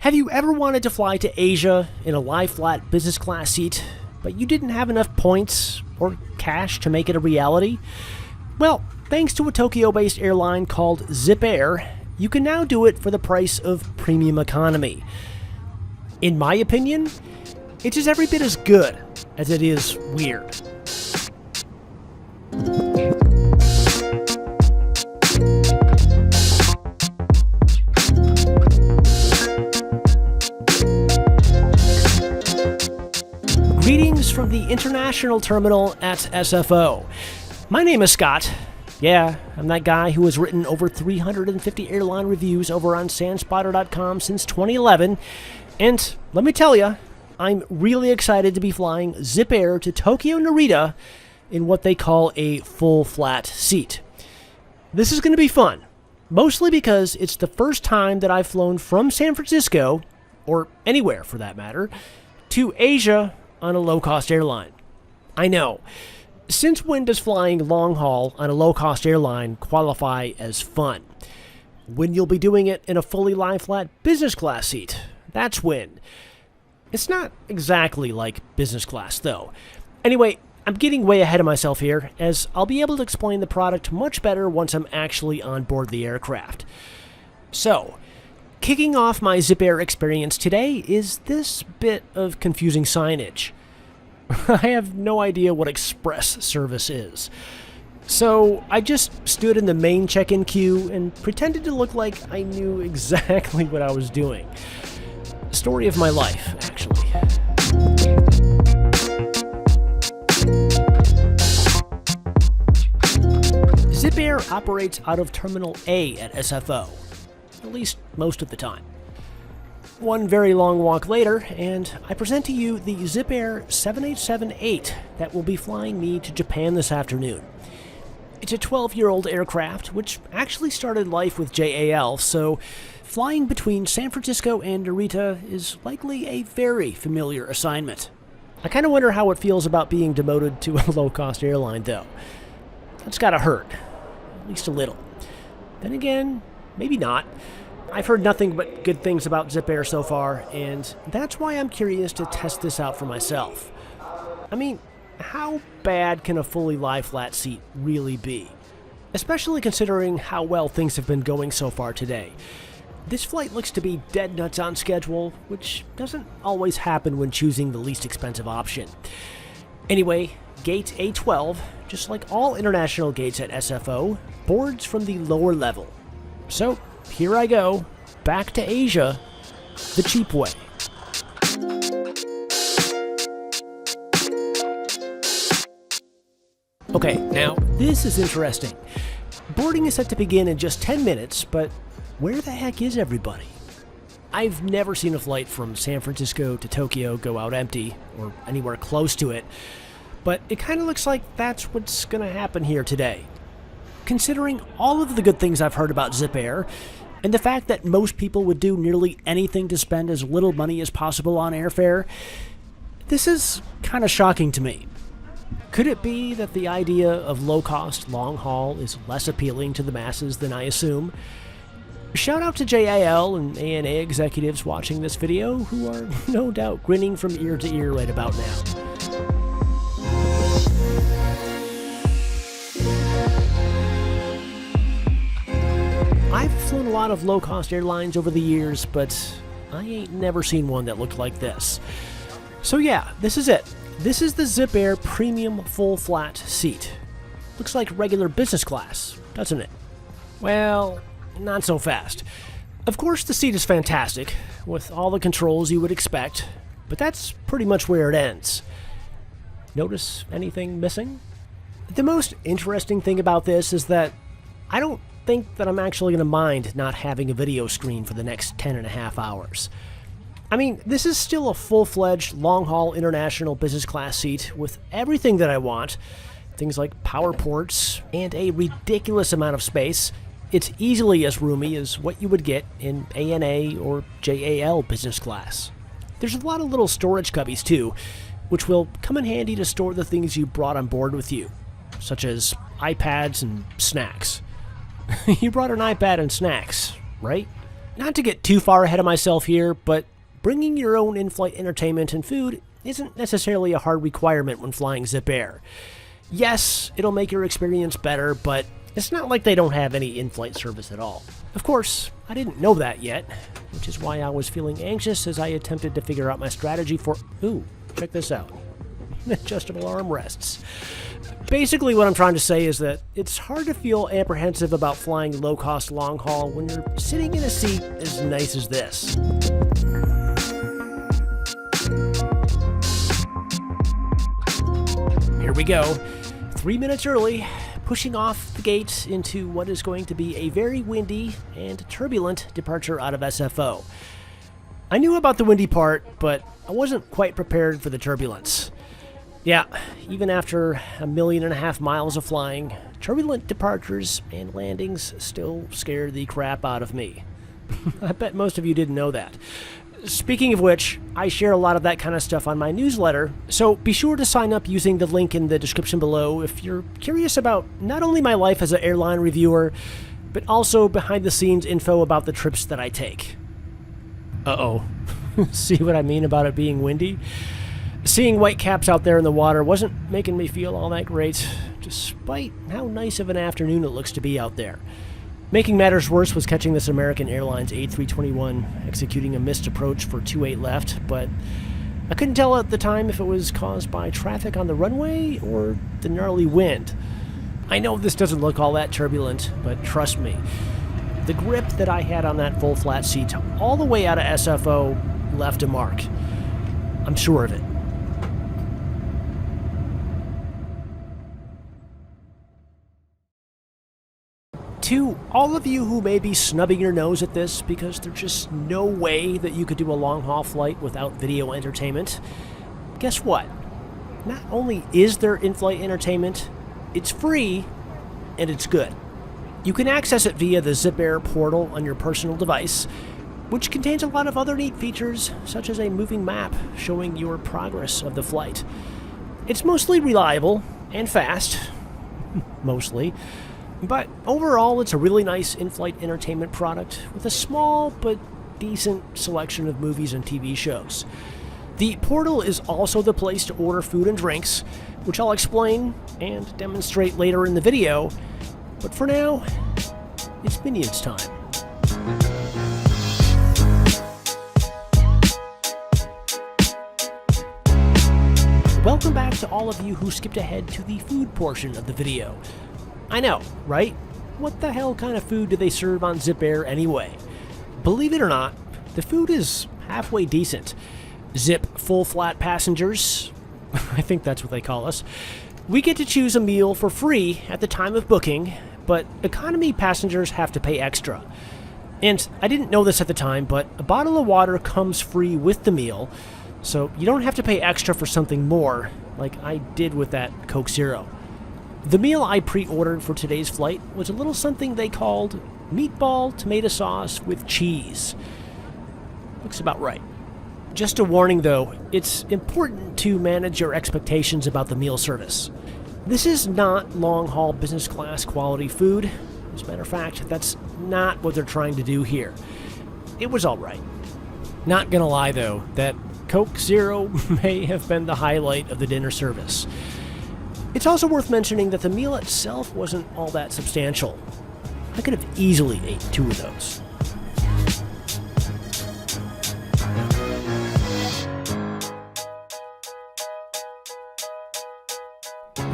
Have you ever wanted to fly to Asia in a lie-flat business class seat, but you didn't have enough points or cash to make it a reality? Well, thanks to a Tokyo-based airline called Zipair, you can now do it for the price of premium economy. In my opinion, it's just every bit as good as it is weird. Greetings from the international terminal at SFO. My name is Scott. Yeah, I'm that guy who has written over 350 airline reviews over on SANspotter.com since 2011. And let me tell you, I'm really excited to be flying Zipair to Tokyo Norita in what they call a full flat seat. This is going to be fun, mostly because it's the first time that I've flown from San Francisco, or anywhere for that matter, to Asia on a low-cost airline. I know. Since when does flying long-haul on a low-cost airline qualify as fun? When you'll be doing it in a fully lie-flat business class seat. That's when. It's not exactly like business class, though. Anyway, I'm getting way ahead of myself here, as I'll be able to explain the product much better once I'm actually on board the aircraft. So, kicking off my Zipair experience today is this bit of confusing signage. I have no idea what express service is. So I just stood in the main check-in queue and pretended to look like I knew exactly what I was doing. Story of my life, actually. Zipair operates out of Terminal A at SFO. At least most of the time. One very long walk later, and I present to you the Zipair 7878 that will be flying me to Japan this afternoon. It's a 12-year-old aircraft, which actually started life with JAL, so flying between San Francisco and Norita is likely a very familiar assignment. I kind of wonder how it feels about being demoted to a low-cost airline, though. That's gotta hurt. At least a little. Then again, maybe not. I've heard nothing but good things about Zipair so far, and that's why I'm curious to test this out for myself. I mean, how bad can a fully lie-flat seat really be? Especially considering how well things have been going so far today. This flight looks to be dead nuts on schedule, which doesn't always happen when choosing the least expensive option. Anyway, Gate A12, just like all international gates at SFO, boards from the lower level. So, here I go, back to Asia, the cheap way. Okay, now, this is interesting. Boarding is set to begin in just 10 minutes, but where the heck is everybody? I've never seen a flight from San Francisco to Tokyo go out empty, or anywhere close to it, but it kind of looks like that's what's going to happen here today. Considering all of the good things I've heard about Zipair, and the fact that most people would do nearly anything to spend as little money as possible on airfare, this is kind of shocking to me. Could it be that the idea of low-cost, long-haul is less appealing to the masses than I assume? Shout out to JAL and ANA executives watching this video who are no doubt grinning from ear to ear right about now. I've flown a lot of low-cost airlines over the years, but I ain't never seen one that looked like this. So yeah, this is it. This is the Zipair Premium Full Flat seat. Looks like regular business class, doesn't it? Well, not so fast. Of course the seat is fantastic, with all the controls you would expect, but that's pretty much where it ends. Notice anything missing? The most interesting thing about this is that I don't think that I'm actually going to mind not having a video screen for the next 10.5 hours. I mean, this is still a full-fledged, long-haul international business class seat with everything that I want. Things like power ports and a ridiculous amount of space. It's easily as roomy as what you would get in ANA or JAL business class. There's a lot of little storage cubbies too, which will come in handy to store the things you brought on board with you, such as iPads and snacks. You brought an iPad and snacks, right? Not to get too far ahead of myself here, but bringing your own in-flight entertainment and food isn't necessarily a hard requirement when flying Zipair. Yes, it'll make your experience better, but it's not like they don't have any in-flight service at all. Of course, I didn't know that yet, which is why I was feeling anxious as I attempted to figure out my strategy for... Ooh, check this out. Adjustable armrests. Basically, what I'm trying to say is that it's hard to feel apprehensive about flying low-cost long-haul when you're sitting in a seat as nice as this. Here we go. 3 minutes early, pushing off the gate into what is going to be a very windy and turbulent departure out of SFO. I knew about the windy part, but I wasn't quite prepared for the turbulence. Yeah, even after 1.5 million miles of flying, turbulent departures and landings still scare the crap out of me. I bet most of you didn't know that. Speaking of which, I share a lot of that kind of stuff on my newsletter, so be sure to sign up using the link in the description below if you're curious about not only my life as an airline reviewer, but also behind-the-scenes info about the trips that I take. Uh-oh. See what I mean about it being windy? Seeing white caps out there in the water wasn't making me feel all that great, despite how nice of an afternoon it looks to be out there. Making matters worse was catching this American Airlines A321 executing a missed approach for 28 left, but I couldn't tell at the time if it was caused by traffic on the runway or the gnarly wind. I know this doesn't look all that turbulent, but trust me, the grip that I had on that full flat seat all the way out of SFO left a mark. I'm sure of it. To all of you who may be snubbing your nose at this because there's just no way that you could do a long-haul flight without video entertainment, guess what? Not only is there in-flight entertainment, it's free and it's good. You can access it via the Zipair portal on your personal device, which contains a lot of other neat features, such as a moving map showing your progress of the flight. It's mostly reliable and fast, mostly. But overall, it's a really nice in-flight entertainment product with a small but decent selection of movies and TV shows. The portal is also the place to order food and drinks, which I'll explain and demonstrate later in the video. But for now, it's Minions time. Welcome back to all of you who skipped ahead to the food portion of the video. I know, right? What the hell kind of food do they serve on Zipair anyway? Believe it or not, the food is halfway decent. Zip full flat passengers, I think that's what they call us, we get to choose a meal for free at the time of booking, but economy passengers have to pay extra. And I didn't know this at the time, but a bottle of water comes free with the meal, so you don't have to pay extra for something more, like I did with that Coke Zero. The meal I pre-ordered for today's flight was a little something they called meatball tomato sauce with cheese. Looks about right. Just a warning though, it's important to manage your expectations about the meal service. This is not long-haul business class quality food. As a matter of fact, that's not what they're trying to do here. It was alright. Not gonna lie though, that Coke Zero may have been the highlight of the dinner service. It's also worth mentioning that the meal itself wasn't all that substantial. I could have easily ate 2 of those.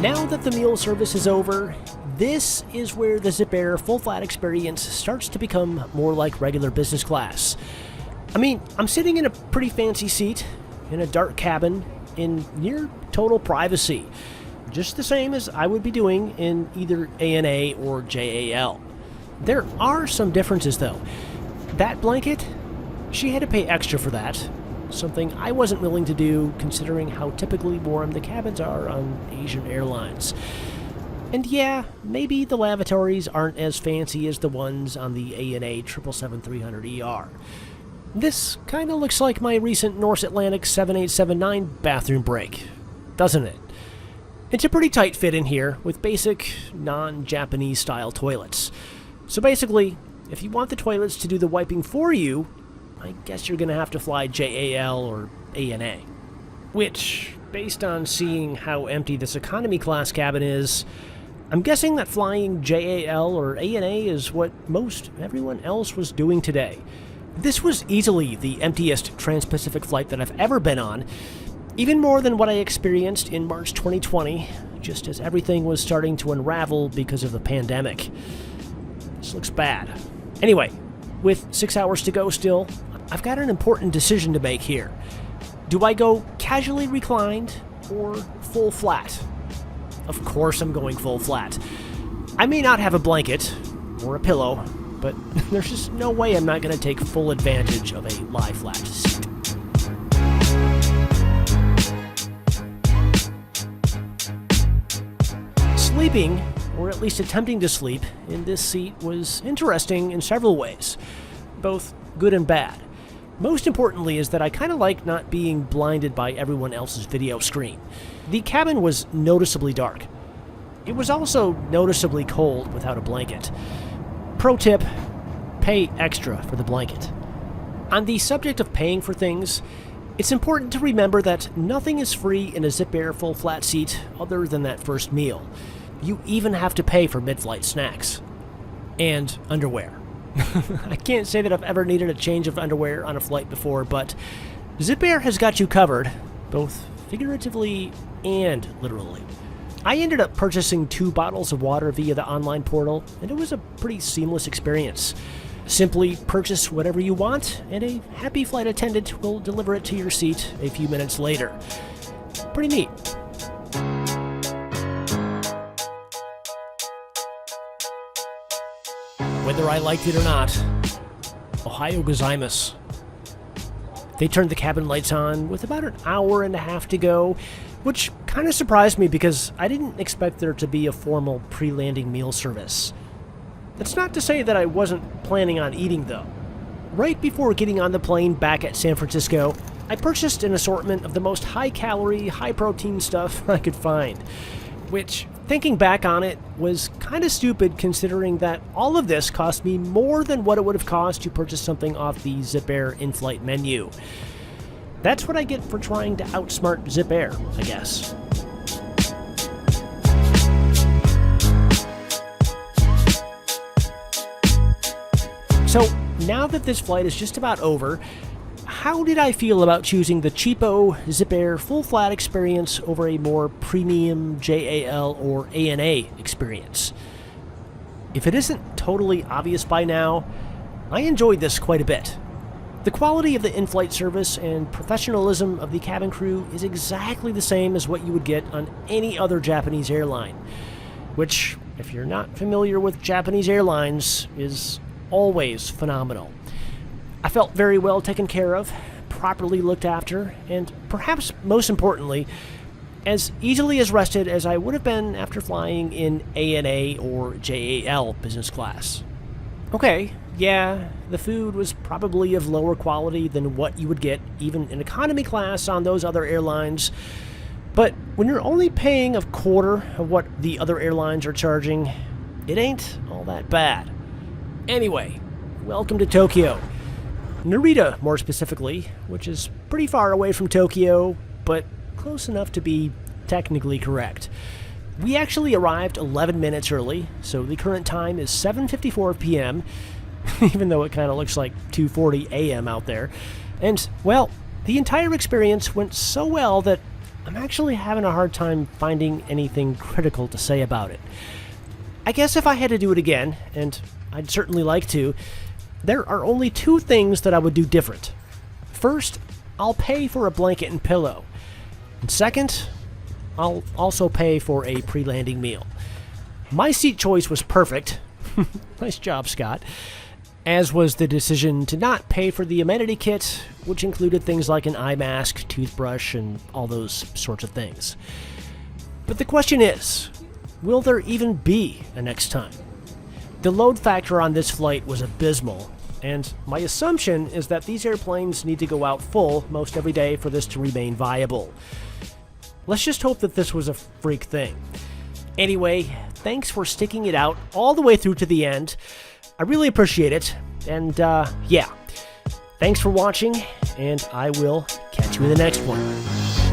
Now that the meal service is over, this is where the Zipair full flat experience starts to become more like regular business class. I mean, I'm sitting in a pretty fancy seat, in a dark cabin, in near total privacy. Just the same as I would be doing in either ANA or JAL. There are some differences though. That blanket, she had to pay extra for that, something I wasn't willing to do considering how typically warm the cabins are on Asian airlines. And yeah, maybe the lavatories aren't as fancy as the ones on the ANA 777-300ER. This kinda looks like my recent Norse Atlantic 7879 bathroom break, doesn't it? It's a pretty tight fit in here, with basic, non-Japanese style toilets. So basically, if you want the toilets to do the wiping for you, I guess you're going to have to fly JAL or ANA. Which, based on seeing how empty this economy class cabin is, I'm guessing that flying JAL or ANA is what most everyone else was doing today. This was easily the emptiest Trans-Pacific flight that I've ever been on, even more than what I experienced in March 2020, just as everything was starting to unravel because of the pandemic. This looks bad. Anyway, with 6 hours to go still, I've got an important decision to make here. Do I go casually reclined or full flat? Of course I'm going full flat. I may not have a blanket or a pillow, but there's just no way I'm not going to take full advantage of a lie flat seat. Sleeping, or at least attempting to sleep, in this seat was interesting in several ways, both good and bad. Most importantly is that I kind of like not being blinded by everyone else's video screen. The cabin was noticeably dark. It was also noticeably cold without a blanket. Pro tip, pay extra for the blanket. On the subject of paying for things, it's important to remember that nothing is free in a Zipair full flat seat other than that first meal. You even have to pay for mid-flight snacks. And underwear. I can't say that I've ever needed a change of underwear on a flight before, but Zipair has got you covered, both figuratively and literally. I ended up purchasing 2 bottles of water via the online portal, and it was a pretty seamless experience. Simply purchase whatever you want, and a happy flight attendant will deliver it to your seat a few minutes later. Pretty neat. Whether I liked it or not, Ohayo gozaimasu. They turned the cabin lights on with about an hour and a half to go, which kind of surprised me because I didn't expect there to be a formal pre-landing meal service. That's not to say that I wasn't planning on eating, though. Right before getting on the plane back at San Francisco, I purchased an assortment of the most high-calorie, high-protein stuff I could find, which, thinking back on it, was kind of stupid considering that all of this cost me more than what it would have cost to purchase something off the Zipair Inflight menu. That's what I get for trying to outsmart Zipair, I guess. So, now that this flight is just about over, how did I feel about choosing the cheapo Zipair full flat experience over a more premium JAL or ANA experience? If it isn't totally obvious by now, I enjoyed this quite a bit. The quality of the in-flight service and professionalism of the cabin crew is exactly the same as what you would get on any other Japanese airline, which, if you're not familiar with Japanese airlines, is always phenomenal. I felt very well taken care of, properly looked after, and perhaps most importantly, as easily as rested as I would have been after flying in ANA or JAL business class. Okay, yeah, the food was probably of lower quality than what you would get even in economy class on those other airlines, but when you're only paying a quarter of what the other airlines are charging, it ain't all that bad. Anyway, welcome to Tokyo. Norita, more specifically, which is pretty far away from Tokyo, but close enough to be technically correct. We actually arrived 11 minutes early, so the current time is 7:54 p.m., even though it kind of looks like 2:40 a.m. out there. And, well, the entire experience went so well that I'm actually having a hard time finding anything critical to say about it. I guess if I had to do it again, and I'd certainly like to, there are only 2 things that I would do different. First, I'll pay for a blanket and pillow. And second, I'll also pay for a pre-landing meal. My seat choice was perfect. Nice job, Scott. As was the decision to not pay for the amenity kit, which included things like an eye mask, toothbrush, and all those sorts of things. But the question is, will there even be a next time? The load factor on this flight was abysmal, and my assumption is that these airplanes need to go out full most every day for this to remain viable. Let's just hope that this was a freak thing. Anyway, thanks for sticking it out all the way through to the end. I really appreciate it. And yeah, thanks for watching, and I will catch you in the next one.